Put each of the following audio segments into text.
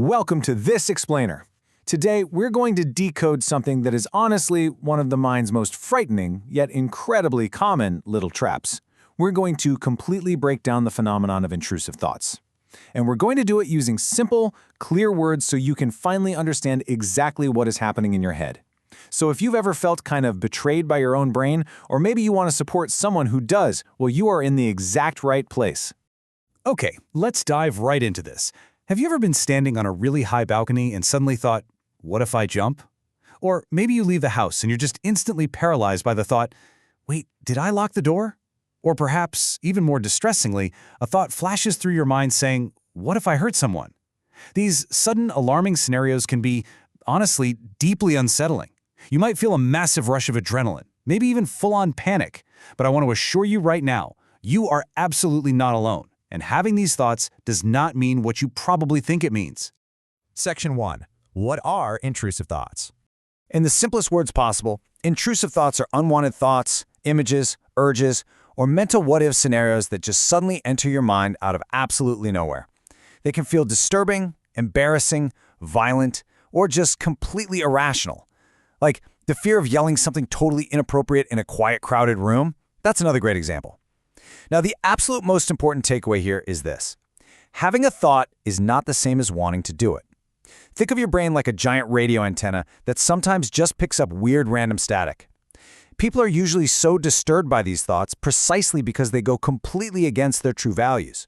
Welcome to This Explainer. Today, we're going to decode something that is honestly one of the mind's most frightening, yet incredibly common little traps. We're going to completely break down the phenomenon of intrusive thoughts. And we're going to do it using simple, clear words so you can finally understand exactly what is happening in your head. So if you've ever felt kind of betrayed by your own brain, or maybe you want to support someone who does, well, you are in the exact right place. Okay, let's dive right into this. Have you ever been standing on a really high balcony and suddenly thought, what if I jump? Or maybe you leave the house and you're just instantly paralyzed by the thought, wait, did I lock the door? Or perhaps, even more distressingly, a thought flashes through your mind saying, what if I hurt someone? These sudden alarming scenarios can be, honestly, deeply unsettling. You might feel a massive rush of adrenaline, maybe even full-on panic. But I want to assure you right now, you are absolutely not alone. And having these thoughts does not mean what you probably think it means. Section 1. What are intrusive thoughts? In the simplest words possible, intrusive thoughts are unwanted thoughts, images, urges, or mental what-if scenarios that just suddenly enter your mind out of absolutely nowhere. They can feel disturbing, embarrassing, violent, or just completely irrational. Like the fear of yelling something totally inappropriate in a quiet, crowded room. That's another great example. Now, the absolute most important takeaway here is this. Having a thought is not the same as wanting to do it. Think of your brain like a giant radio antenna that sometimes just picks up weird random static. People are usually so disturbed by these thoughts precisely because they go completely against their true values.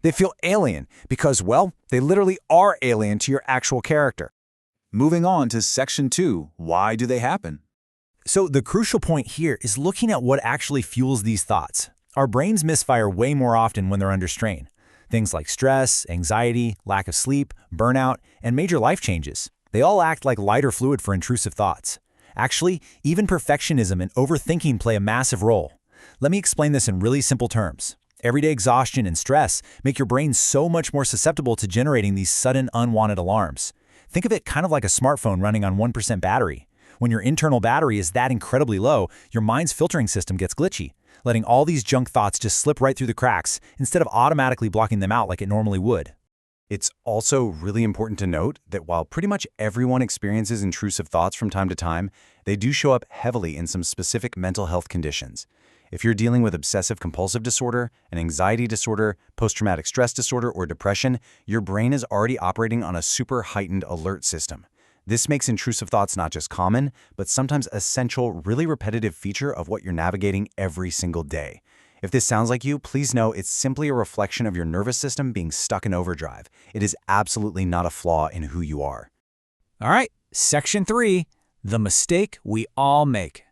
They feel alien because, well, they literally are alien to your actual character. Moving on to Section 2, why do they happen? So the crucial point here is looking at what actually fuels these thoughts. Our brains misfire way more often when they're under strain. Things like stress, anxiety, lack of sleep, burnout, and major life changes. They all act like lighter fluid for intrusive thoughts. Actually, even perfectionism and overthinking play a massive role. Let me explain this in really simple terms. Everyday exhaustion and stress make your brain so much more susceptible to generating these sudden unwanted alarms. Think of it kind of like a smartphone running on 1% battery. When your internal battery is that incredibly low, your mind's filtering system gets glitchy, letting all these junk thoughts just slip right through the cracks instead of automatically blocking them out like it normally would. It's also really important to note that while pretty much everyone experiences intrusive thoughts from time to time, they do show up heavily in some specific mental health conditions. If you're dealing with obsessive-compulsive disorder, an anxiety disorder, post-traumatic stress disorder, or depression, your brain is already operating on a super heightened alert system. This makes intrusive thoughts not just common, but sometimes essential, really repetitive feature of what you're navigating every single day. If this sounds like you, please know it's simply a reflection of your nervous system being stuck in overdrive. It is absolutely not a flaw in who you are. All right, Section 3, the mistake we all make.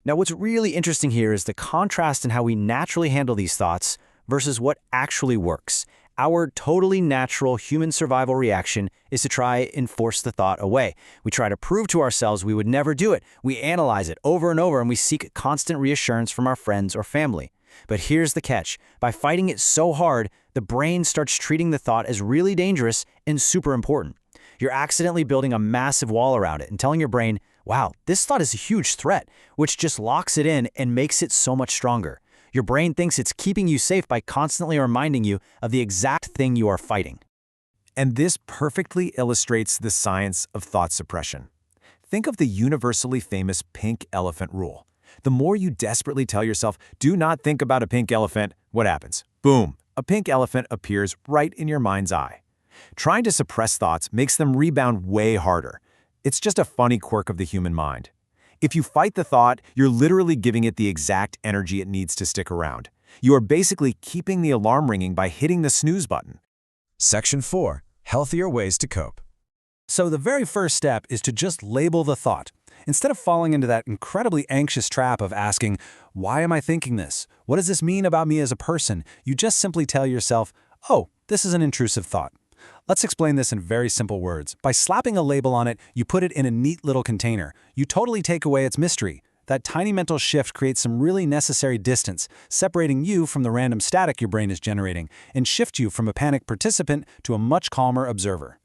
Now, what's really interesting here is the contrast in how we naturally handle these thoughts versus what actually works. Our totally natural human survival reaction is to try and force the thought away. We try to prove to ourselves we would never do it. We analyze it over and over, and we seek constant reassurance from our friends or family. But here's the catch. By fighting it so hard, the brain starts treating the thought as really dangerous and super important. You're accidentally building a massive wall around it and telling your brain, wow, this thought is a huge threat, which just locks it in and makes it so much stronger. Your brain thinks it's keeping you safe by constantly reminding you of the exact thing you are fighting. And this perfectly illustrates the science of thought suppression. Think of the universally famous pink elephant rule. The more you desperately tell yourself, do not think about a pink elephant, what happens? Boom, a pink elephant appears right in your mind's eye. Trying to suppress thoughts makes them rebound way harder. It's just a funny quirk of the human mind. If you fight the thought, you're literally giving it the exact energy it needs to stick around. You are basically keeping the alarm ringing by hitting the snooze button. Section 4. Healthier ways to cope. So the very first step is to just label the thought. Instead of falling into that incredibly anxious trap of asking, why am I thinking this? What does this mean about me as a person? You just simply tell yourself, oh, this is an intrusive thought. Let's explain this in very simple words. By slapping a label on it, you put it in a neat little container. You totally take away its mystery. That tiny mental shift creates some really necessary distance, separating you from the random static your brain is generating, and shift you from a panicked participant to a much calmer observer.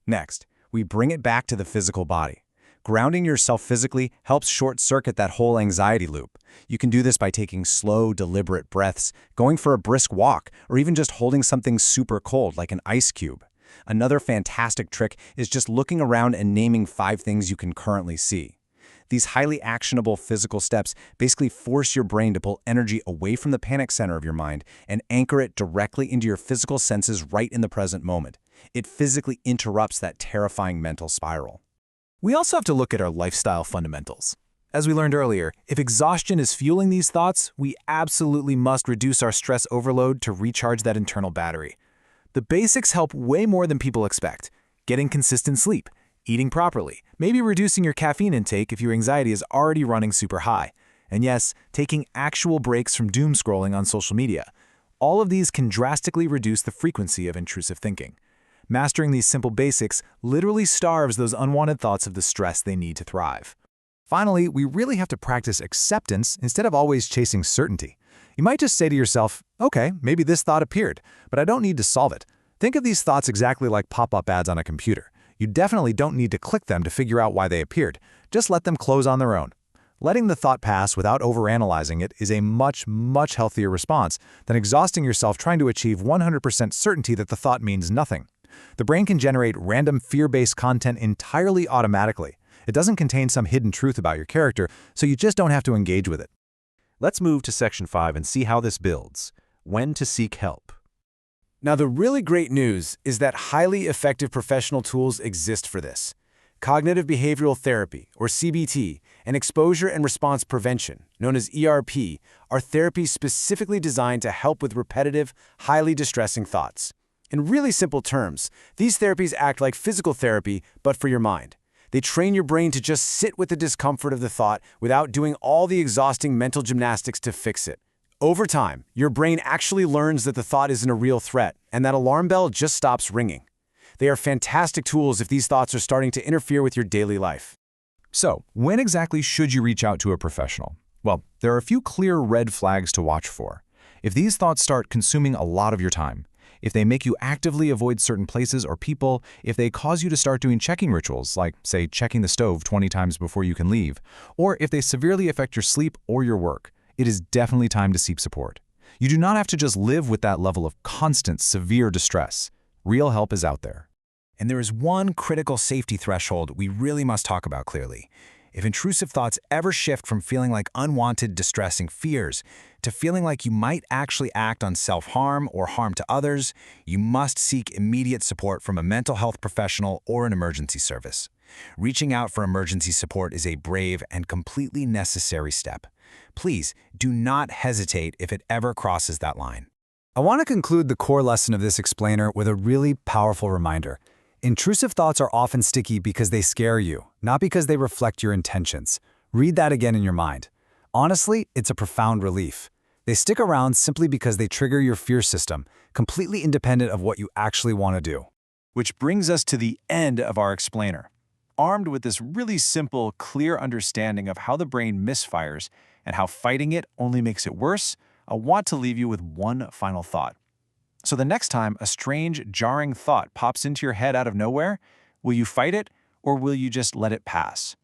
Next, we bring it back to the physical body. Grounding yourself physically helps short-circuit that whole anxiety loop. You can do this by taking slow, deliberate breaths, going for a brisk walk, or even just holding something super cold like an ice cube. Another fantastic trick is just looking around and naming 5 things you can currently see. These highly actionable physical steps basically force your brain to pull energy away from the panic center of your mind and anchor it directly into your physical senses right in the present moment. It physically interrupts that terrifying mental spiral. We also have to look at our lifestyle fundamentals. As we learned earlier, if exhaustion is fueling these thoughts, we absolutely must reduce our stress overload to recharge that internal battery. The basics help way more than people expect. Getting consistent sleep, eating properly, maybe reducing your caffeine intake if your anxiety is already running super high. And yes, taking actual breaks from doom scrolling on social media. All of these can drastically reduce the frequency of intrusive thinking. Mastering these simple basics literally starves those unwanted thoughts of the stress they need to thrive. Finally, we really have to practice acceptance instead of always chasing certainty. You might just say to yourself, okay, maybe this thought appeared, but I don't need to solve it. Think of these thoughts exactly like pop-up ads on a computer. You definitely don't need to click them to figure out why they appeared. Just let them close on their own. Letting the thought pass without overanalyzing it is a much, much healthier response than exhausting yourself trying to achieve 100% certainty that the thought means nothing. The brain can generate random fear-based content entirely automatically. It doesn't contain some hidden truth about your character, so you just don't have to engage with it. Let's move to Section 5 and see how this builds. When to seek help. Now, the really great news is that highly effective professional tools exist for this. Cognitive behavioral therapy, or CBT, and exposure and response prevention, known as ERP, are therapies specifically designed to help with repetitive, highly distressing thoughts. In really simple terms, these therapies act like physical therapy, but for your mind. They train your brain to just sit with the discomfort of the thought without doing all the exhausting mental gymnastics to fix it. Over time, your brain actually learns that the thought isn't a real threat, and that alarm bell just stops ringing. They are fantastic tools if these thoughts are starting to interfere with your daily life. So, when exactly should you reach out to a professional? Well, there are a few clear red flags to watch for. If these thoughts start consuming a lot of your time, if they make you actively avoid certain places or people, if they cause you to start doing checking rituals, like, say, checking the stove 20 times before you can leave, or if they severely affect your sleep or your work, it is definitely time to seek support. You do not have to just live with that level of constant, severe distress. Real help is out there. And there is one critical safety threshold we really must talk about clearly. If intrusive thoughts ever shift from feeling like unwanted, distressing fears to feeling like you might actually act on self-harm or harm to others, you must seek immediate support from a mental health professional or an emergency service. Reaching out for emergency support is a brave and completely necessary step. Please do not hesitate if it ever crosses that line. I want to conclude the core lesson of this explainer with a really powerful reminder. Intrusive thoughts are often sticky because they scare you, not because they reflect your intentions. Read that again in your mind. Honestly, it's a profound relief. They stick around simply because they trigger your fear system, completely independent of what you actually want to do. Which brings us to the end of our explainer. Armed with this really simple, clear understanding of how the brain misfires and how fighting it only makes it worse, I want to leave you with one final thought. So the next time a strange, jarring thought pops into your head out of nowhere, will you fight it or will you just let it pass?